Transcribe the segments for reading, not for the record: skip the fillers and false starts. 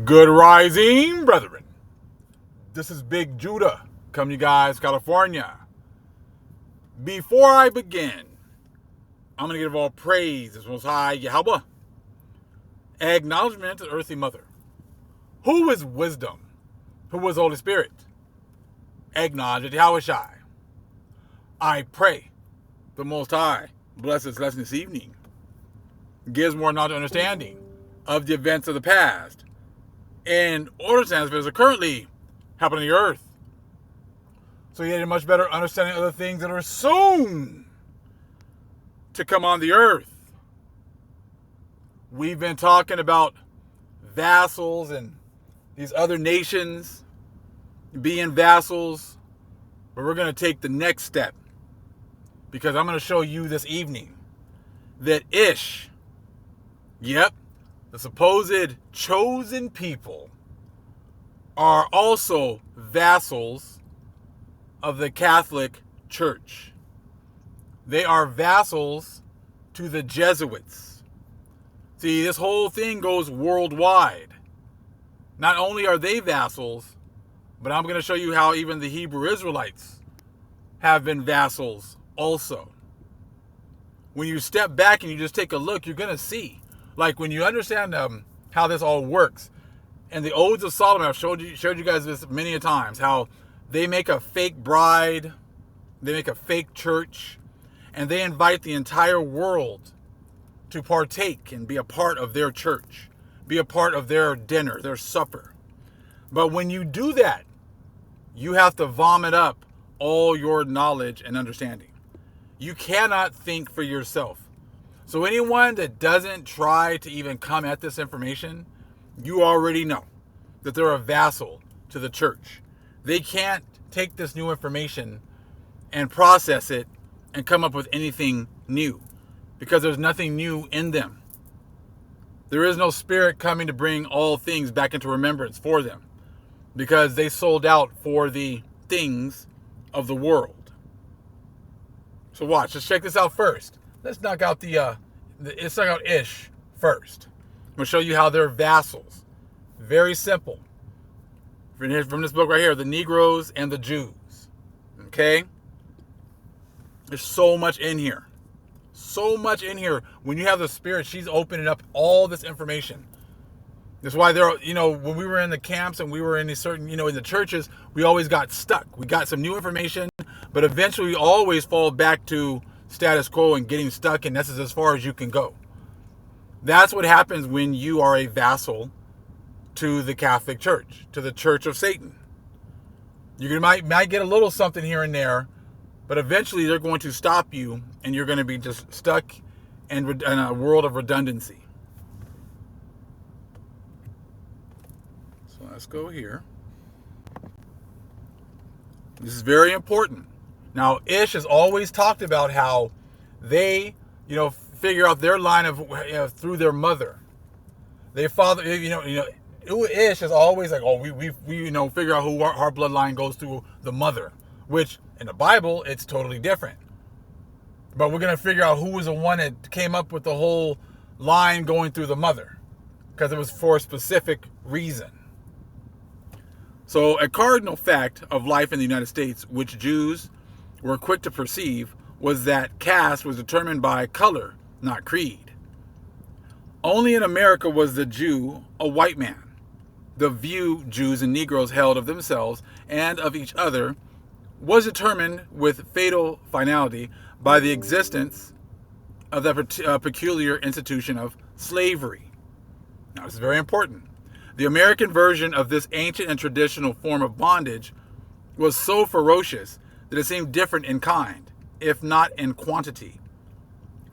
Good rising, brethren. This is Big Judah, coming to you guys, California. Before I begin, I'm going to give all praise to Most High Yahweh. Acknowledgement to the earthly mother. Who is wisdom? Who is Holy Spirit? Acknowledge Yahweh Shai. I pray the Most High bless this lesson this evening. Gives more knowledge and understanding of the events of the past and order transfers are currently happening on the earth. So you get a much better understanding of the things that are soon to come on the earth. We've been talking about vassals and these other nations being vassals, but we're going to take the next step because I'm going to show you this evening that the supposed chosen people are also vassals of the Catholic Church. They are vassals to the Jesuits. See, this whole thing goes worldwide. Not only are they vassals, but I'm going to show you how even the Hebrew Israelites have been vassals also. When you step back and you just take a look, you're going to see. Like when you understand how this all works, and the Odes of Solomon, I've showed you guys this many a times, how they make a fake bride, they make a fake church, and they invite the entire world to partake and be a part of their church, be a part of their dinner, their supper. But when you do that, you have to vomit up all your knowledge and understanding. You cannot think for yourself. So anyone that doesn't try to even come at this information, you already know that they're a vassal to the church. They can't take this new information and process it and come up with anything new because there's nothing new in them. There is no spirit coming to bring all things back into remembrance for them because they sold out for the things of the world. So watch, let's check this out first. Let's knock out let's knock out Ish first. I'm going to show you how they're vassals. Very simple. From this book right here, The Negroes and the Jews. Okay? There's so much in here. So much in here. When you have the Spirit, she's opening up all this information. That's why when we were in the camps and we were in these certain, in the churches, we always got stuck. We got some new information, but eventually we always fall back to status quo and getting stuck, and this is as far as you can go. That's what happens when you are a vassal to the Catholic Church, to the Church of Satan. You might get a little something here and there, but eventually they're going to stop you, and you're going to be just stuck in a world of redundancy. So let's go here. This is very important. Now, Ish has always talked about how they, figure out their line of through their mother. They father, Ish is always like, we figure out who our bloodline goes through the mother, which in the Bible it's totally different. But we're gonna figure out who was the one that came up with the whole line going through the mother, because it was for a specific reason. So a cardinal fact of life in the United States, which Jews were quick to perceive, was that caste was determined by color, not creed. Only in America was the Jew a white man. The view Jews and Negroes held of themselves and of each other was determined with fatal finality by the existence of the peculiar institution of slavery. Now, this is very important. The American version of this ancient and traditional form of bondage was so ferocious that it seemed different in kind, if not in quantity,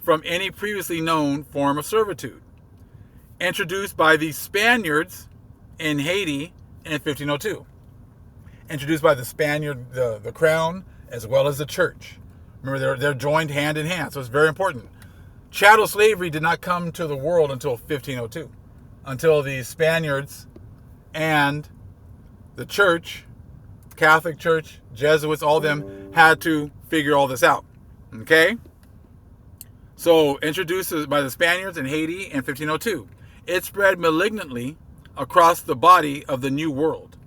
from any previously known form of servitude, introduced by the Spaniards in Haiti in 1502. Introduced by the Spaniard, the crown, as well as the church. Remember, they're joined hand in hand, so it's very important. Chattel slavery did not come to the world until 1502, until the Spaniards and the church, Catholic Church, Jesuits, all of them had to figure all this out. Okay? So, introduced by the Spaniards in Haiti in 1502. It spread malignantly across the body of the New World.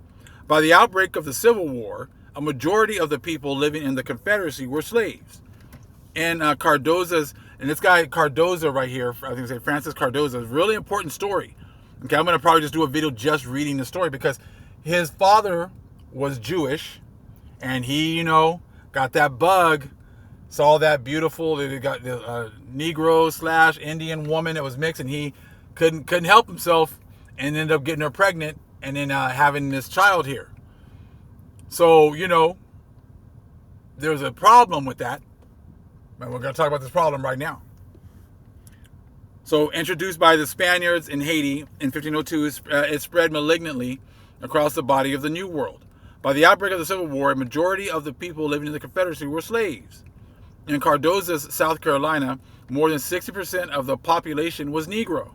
By the outbreak of the Civil War, a majority of the people living in the Confederacy were slaves. And Cardoza's, and this guy Cardoza right here, I think it's Francis Cardoza, is a really important story. Okay, I'm going to probably just do a video just reading the story because his father was Jewish, and he, got that bug, saw that beautiful, they got the Negro / Indian woman that was mixed, and he couldn't help himself, and ended up getting her pregnant, and then having this child here. So, there's a problem with that. And we're going to talk about this problem right now. So, introduced by the Spaniards in Haiti in 1502, it spread malignantly across the body of the New World. By the outbreak of the Civil War, a majority of the people living in the Confederacy were slaves. In Cardoza's South Carolina, more than 60% of the population was Negro.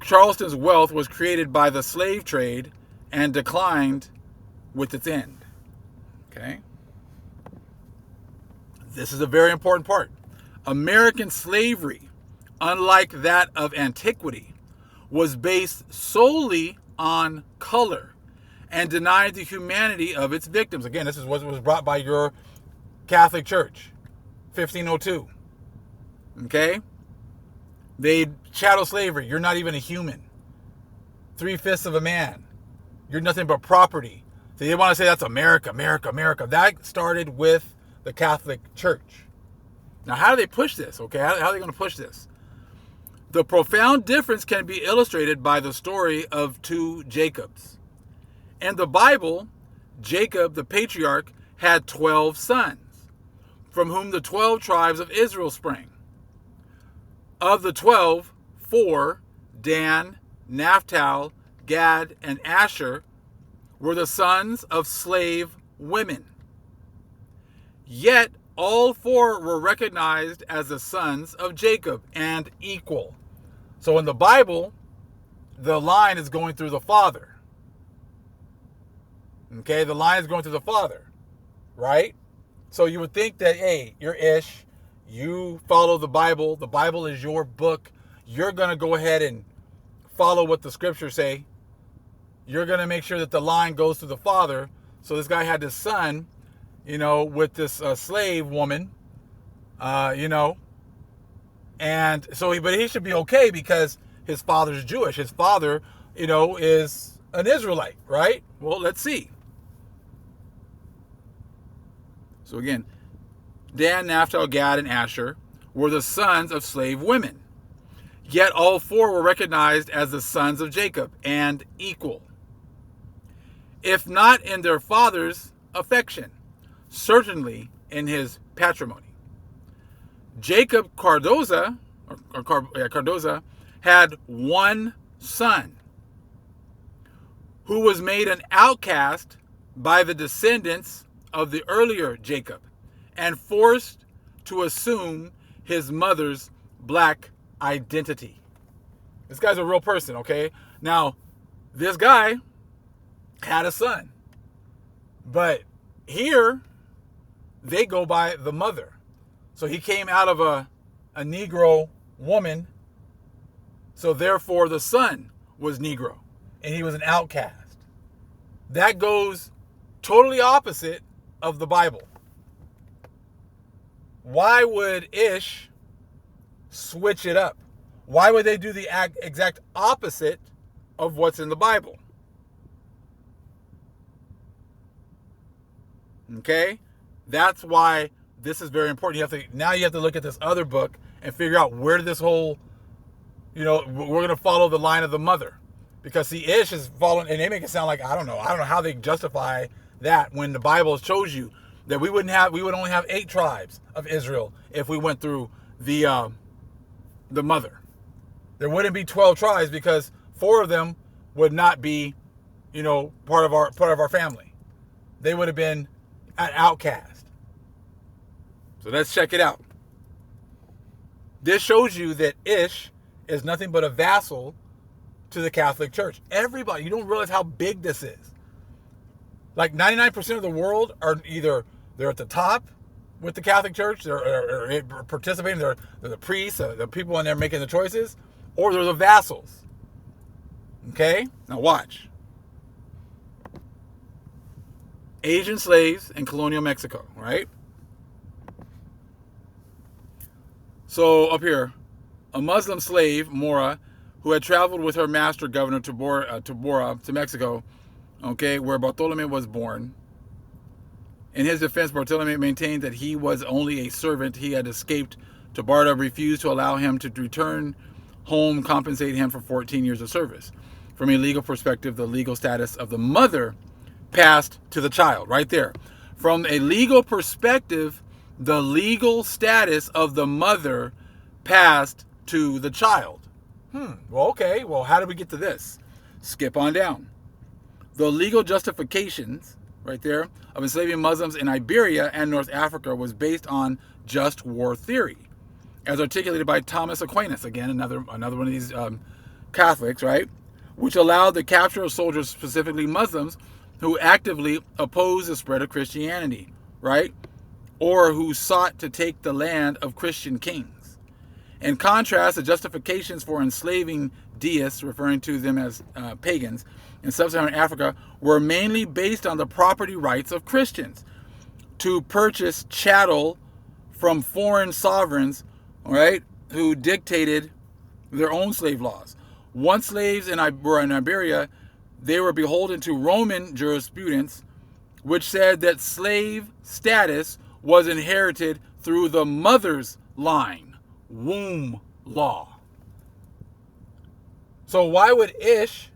Charleston's wealth was created by the slave trade and declined with its end. Okay? This is a very important part. American slavery, unlike that of antiquity, was based solely on color and denied the humanity of its victims. Again, this is what was brought by your Catholic Church, 1502. Okay? They chattel slavery. You're not even a human. 3/5 of a man. You're nothing but property. So they want to say that's America, America, America. That started with the Catholic Church. Now, how do they push this? Okay, how are they going to push this? The profound difference can be illustrated by the story of two Jacobs. In the Bible, Jacob, the patriarch, had 12 sons, from whom the 12 tribes of Israel sprang. Of the 12, 4, Dan, Naphtali, Gad, and Asher, were the sons of slave women. Yet all 4 were recognized as the sons of Jacob and equal. So in the Bible, the line is going through the father. Okay, the line is going through the father, right? So you would think that, hey, you're Ish, you follow the Bible is your book, you're going to go ahead and follow what the scriptures say. You're going to make sure that the line goes to the father. So this guy had this son, with this slave woman, and so but he should be okay because his father's Jewish. His father, is an Israelite, right? Well, let's see. So again, Dan, Naphtali, Gad, and Asher were the sons of slave women. Yet all 4 were recognized as the sons of Jacob and equal. If not in their father's affection, certainly in his patrimony. Jacob Cardoza, Cardoza had one son who was made an outcast by the descendants of the earlier Jacob and forced to assume his mother's black identity. This guy's a real person, okay? Now, this guy had a son. But here, they go by the mother. So he came out of a Negro woman. So therefore, the son was Negro. And he was an outcast. That goes totally opposite of the Bible. Why would Ish switch it up? Why would they do the exact opposite of what's in the Bible? Okay? That's why this is very important. You have to look at this other book and figure out where this whole, we're going to follow the line of the mother. Because see, Ish is following, and they make it sound like, I don't know how they justify that when the Bible shows you that we would only have 8 tribes of Israel if we went through the mother. There wouldn't be 12 tribes because 4 of them would not be, part of our family. They would have been an outcast. So let's check it out. This shows you that Ish is nothing but a vassal to the Catholic Church. Everybody, you don't realize how big this is. Like 99% of the world are either they're at the top with the Catholic Church, they're participating, they're the priests, the people in there making the choices, or they're the vassals. Okay? Now watch. Asian slaves in colonial Mexico, right? So up here, a Muslim slave, Mora, who had traveled with her master, Governor Tabora, to Mexico, okay, where Bartolome was born. In his defense, Bartolome maintained that he was only a servant. He had escaped. Tabarda refused to allow him to return home, compensate him for 14 years of service. From a legal perspective, the legal status of the mother passed to the child, right there. From a legal perspective, the legal status of the mother passed to the child. Well, okay. Well, how did we get to this? Skip on down. The legal justifications, right there, of enslaving Muslims in Iberia and North Africa was based on just war theory, as articulated by Thomas Aquinas, again, another one of these Catholics, right, which allowed the capture of soldiers, specifically Muslims, who actively opposed the spread of Christianity, right, or who sought to take the land of Christian kings. In contrast, the justifications for enslaving deists, referring to them as pagans, in sub-Saharan Africa were mainly based on the property rights of Christians to purchase chattel from foreign sovereigns, right, who dictated their own slave laws. Once slaves were in Iberia, they were beholden to Roman jurisprudence, which said that slave status was inherited through the mother's line, womb law. So why would Ish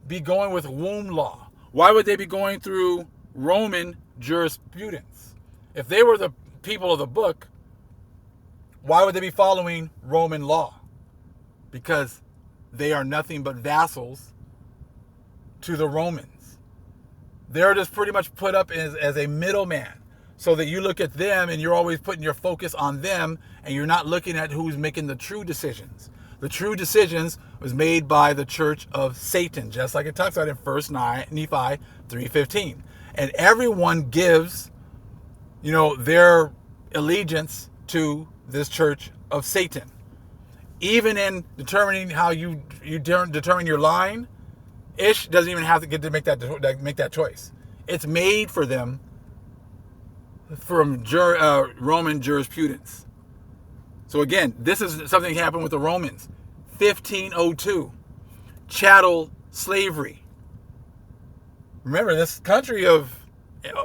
be going with womb law? Why would they be going through Roman jurisprudence? If they were the people of the book, why would they be following Roman law? Because they are nothing but vassals to the Romans. They're just pretty much put up as a middleman, so that you look at them and you're always putting your focus on them, and you're not looking at who's making the true decisions. The true decisions was made by the church of Satan, just like it talks about in 1 Nephi 3:15. And everyone gives, their allegiance to this church of Satan. Even in determining how you determine your line, Ish doesn't even have to get to make that choice. It's made for them from Roman jurisprudence. So again, this is something that happened with the Romans. 1502, chattel slavery. Remember, this country of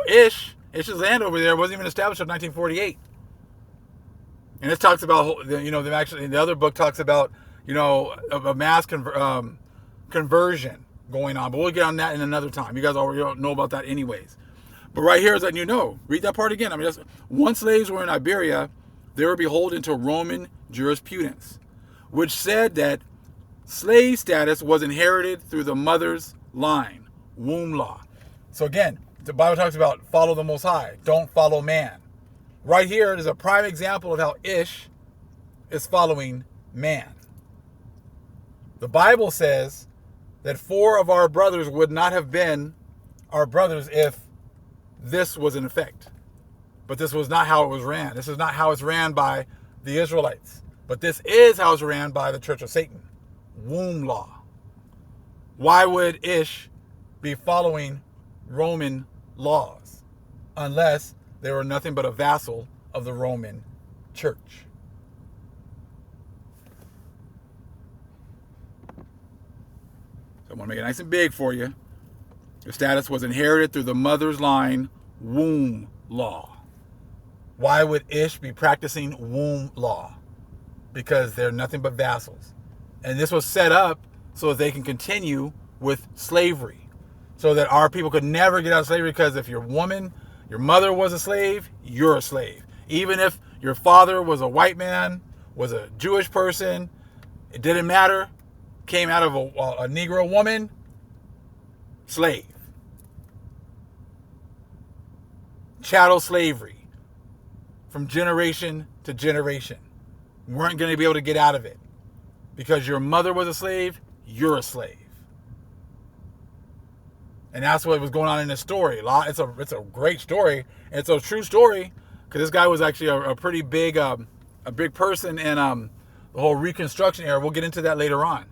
Ish's land over there wasn't even established until 1948. And this talks about, them actually, the other book talks about, a mass conversion going on. But we'll get on that in another time. You guys already know about that anyways. But right here is letting read that part again. Once slaves were in Iberia, they were beholden to Roman jurisprudence, which said that slave status was inherited through the mother's line, womb law. So again, the Bible talks about follow the Most High, don't follow man. Right here is a prime example of how Ish is following man. The Bible says that 4 of our brothers would not have been our brothers if this was in effect. But this was not how it was ran. This is not how it's ran by the Israelites. But this is how it's ran by the Church of Satan. Womb law. Why would Ish be following Roman laws unless they were nothing but a vassal of the Roman Church? So I'm going to make it nice and big for you. The status was inherited through the mother's line, womb law. Why would Ish be practicing womb law? Because they're nothing but vassals. And this was set up so that they can continue with slavery. So that our people could never get out of slavery, because if your mother was a slave, you're a slave. Even if your father was a white man, was a Jewish person, it didn't matter. Came out of a Negro woman, slave. Chattel slavery. From generation to generation. You weren't going to be able to get out of it. Because your mother was a slave, you're a slave. And that's what was going on in this story. It's a great story. And it's a true story. Because this guy was actually a pretty big person in the whole Reconstruction era. We'll get into that later on.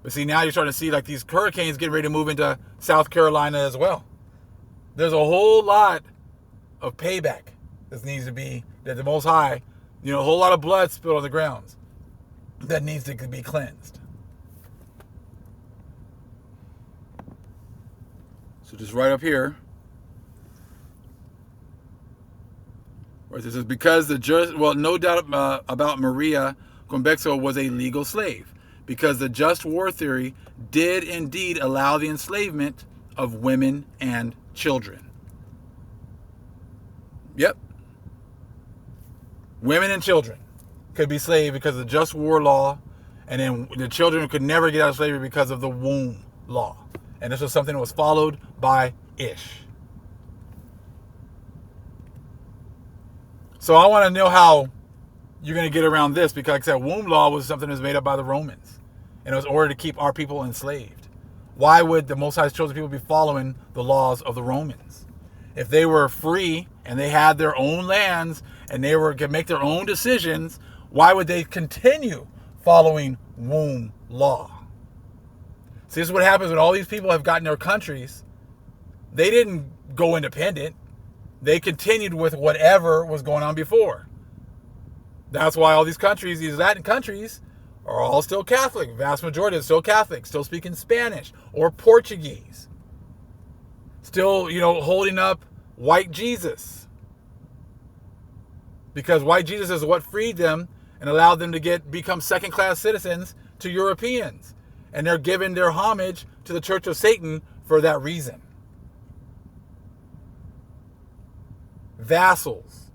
But see, now you're starting to see like these hurricanes getting ready to move into South Carolina as well. There's a whole lot of payback that needs to be, that the Most High, a whole lot of blood spilled on the grounds that needs to be cleansed. So just right up here, where this is because no doubt about Maria Convexo was a legal slave, because the just war theory did indeed allow the enslavement of women and children. Yep. Women and children could be slaves because of the just war law, and then the children could never get out of slavery because of the womb law. And this was something that was followed by Ish. So I want to know how you're going to get around this, because like I said, womb law was something that was made up by the Romans, and it was in order to keep our people enslaved. Why would the Most High's chosen people be following the laws of the Romans? If they were free and they had their own lands and they could make their own decisions, why would they continue following womb law? See, this is what happens when all these people have gotten their countries. They didn't go independent. They continued with whatever was going on before. That's why all these countries, these Latin countries, are all still Catholic. Vast majority is still Catholic, still speaking Spanish or Portuguese. Still, holding up white Jesus. Because white Jesus is what freed them and allowed them to become second-class citizens to Europeans. And they're giving their homage to the Church of Satan for that reason. Vassals.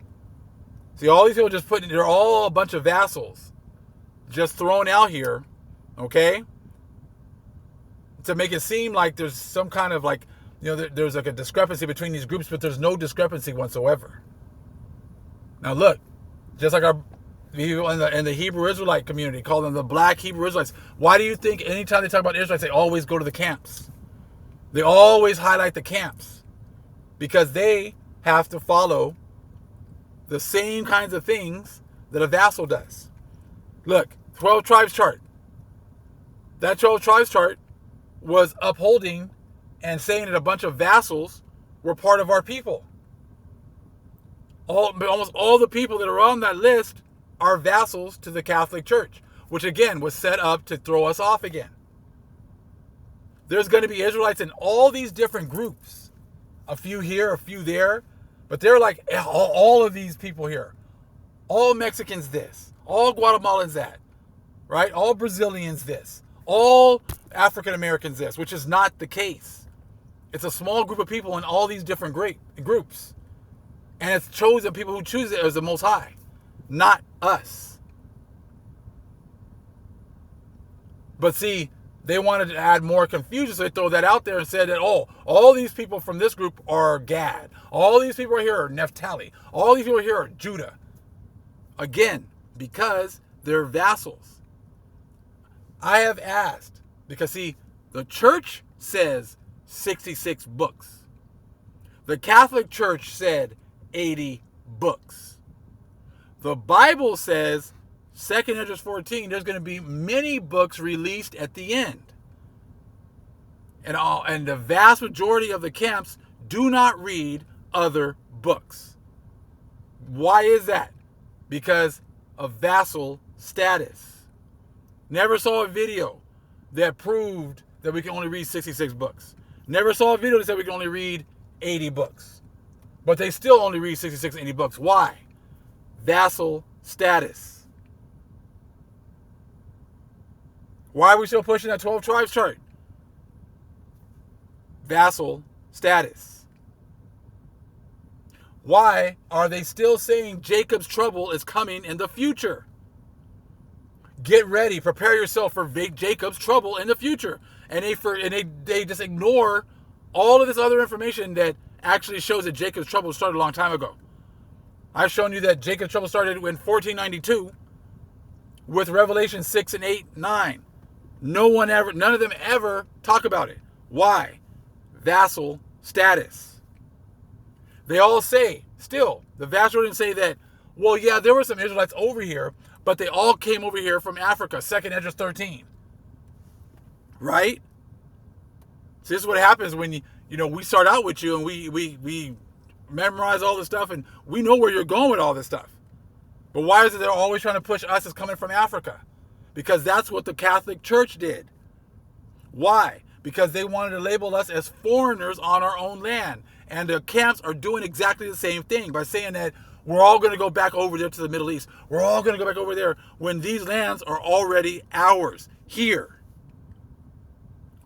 See, all these people they're all a bunch of vassals. Just thrown out here, okay? To make it seem like there's some kind of there's like a discrepancy between these groups, but there's no discrepancy whatsoever. Now look, just like our people in the Hebrew Israelite community, call them the black Hebrew Israelites. Why do you think anytime they talk about Israelites, they always go to the camps? They always highlight the camps. Because they have to follow the same kinds of things that a vassal does. Look, 12 tribes chart. That 12 tribes chart was upholding and saying that a bunch of vassals were part of our people. Almost all the people that are on that list are vassals to the Catholic Church, which again was set up to throw us off again. There's going to be Israelites in all these different groups. A few here, a few there. But they're like all of these people here. All Mexicans this. All Guatemalans that. Right? All Brazilians this. All African Americans this, which is not the case. It's a small group of people in all these different groups. And it's chosen, people who choose it as the Most High. Not us. But see, they wanted to add more confusion, so they throw that out there and said that, all these people from this group are Gad. All these people here are Naphtali. All these people here are Judah. Again, because they're vassals. I have asked, because see, the church says 66 books. The Catholic Church said 80 books. The Bible says, 2 Esdras 14, there's going to be many books released at the end. And the vast majority of the camps do not read other books. Why is that? Because of vassal status. Never saw a video that proved that we can only read 66 books. Never saw a video that said we can only read 80 books. But they still only read 66 and 80 books. Why? Vassal status. Why are we still pushing that 12 tribes chart? Vassal status. Why are they still saying Jacob's trouble is coming in the future? Get ready, prepare yourself for Jacob's trouble in the future. And they just ignore all of this other information that actually shows that Jacob's trouble started a long time ago. I've shown you that Jacob's trouble started in 1492 with Revelation 6 and 8, 9. None of them ever talk about it. Why? Vassal status. They all say, still, the vassal didn't say that, well, yeah, there were some Israelites over here, but they all came over here from Africa, 2 Esdras 13. right? So this is what happens when we start out with you and we memorize all this stuff and we know where you're going with all this stuff. But why is it they're always trying to push us as coming from Africa? Because that's what the Catholic Church did. Why? Because they wanted to label us as foreigners on our own land. And the camps are doing exactly the same thing by saying that we're all going to go back over there to the Middle East. We're all going to go back over there when these lands are already ours, here.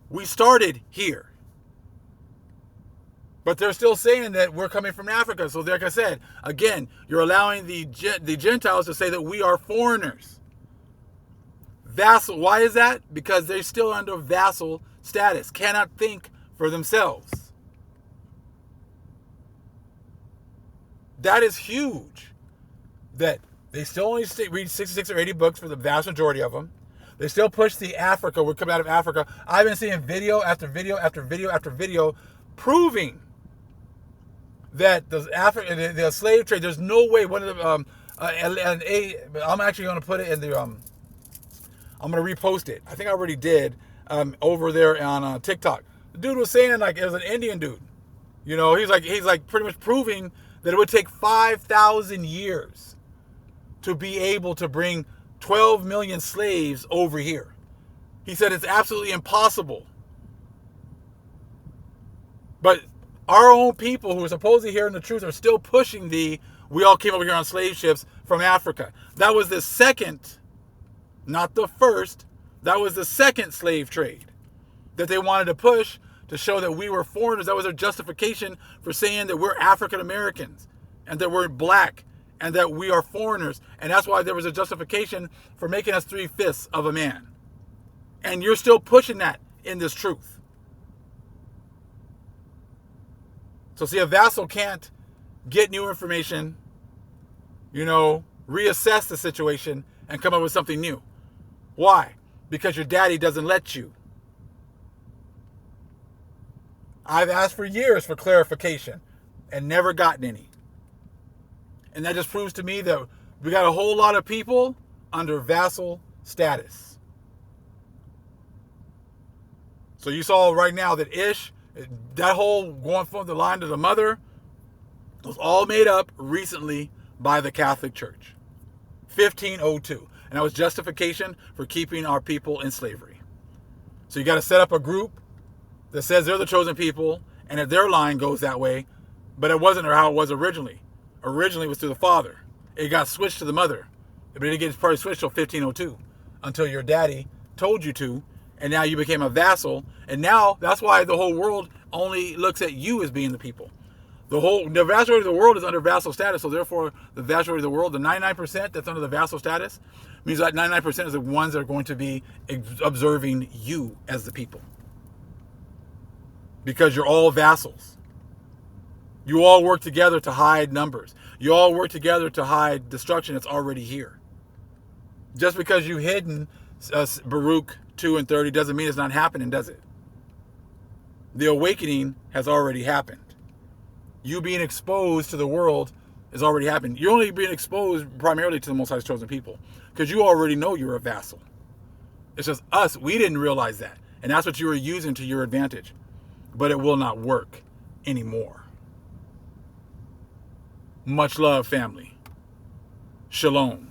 We started here. But they're still saying that we're coming from Africa. So like I said, again, you're allowing the Gentiles to say that we are foreigners. Vassal. Why is that? Because they're still under vassal status, cannot think for themselves. That is huge. That they still only read 66 or 80 books for the vast majority of them. They still push the Africa. We're coming out of Africa. I've been seeing video after video after video after video proving that the slave trade, there's no way one of the I'm actually going to put it in the I'm going to repost it. I think I already did over there on TikTok. The dude was saying like it was an Indian dude. He's like pretty much proving that it would take 5,000 years to be able to bring 12 million slaves over here. He said it's absolutely impossible. But our own people who are supposedly hearing the truth are still pushing we all came over here on slave ships from Africa. That was the second, not the first, that was the second slave trade that they wanted to push to show that we were foreigners. That was their justification for saying that we're African Americans and that we're black and that we are foreigners. And that's why there was a justification for making us 3/5 of a man. And you're still pushing that in this truth. So see, a vassal can't get new information, reassess the situation and come up with something new. Why? Because your daddy doesn't let you. I've asked for years for clarification and never gotten any. And that just proves to me that we got a whole lot of people under vassal status. So you saw right now that Ish, that whole going from the line to the mother, was all made up recently by the Catholic Church. 1502. And that was justification for keeping our people in slavery. So you got to set up a group that says they're the chosen people, and if their line goes that way, but it wasn't how it was originally. Originally it was to the father. It got switched to the mother. But it didn't get probably switched till 1502, until your daddy told you to, and now you became a vassal, and now that's why the whole world only looks at you as being the people. The vast majority of the world is under vassal status, so therefore the vast majority of the world, the 99% that's under the vassal status, means that 99% is the ones that are going to be observing you as the people. Because you're all vassals. You all work together to hide numbers. You all work together to hide destruction that's already here. Just because you've hidden Baruch 2 and 30 doesn't mean it's not happening, does it? The awakening has already happened. You being exposed to the world has already happened. You're only being exposed primarily to the Most High's chosen people because you already know you're a vassal. It's just us. We didn't realize that. And that's what you were using to your advantage. But it will not work anymore. Much love, family. Shalom.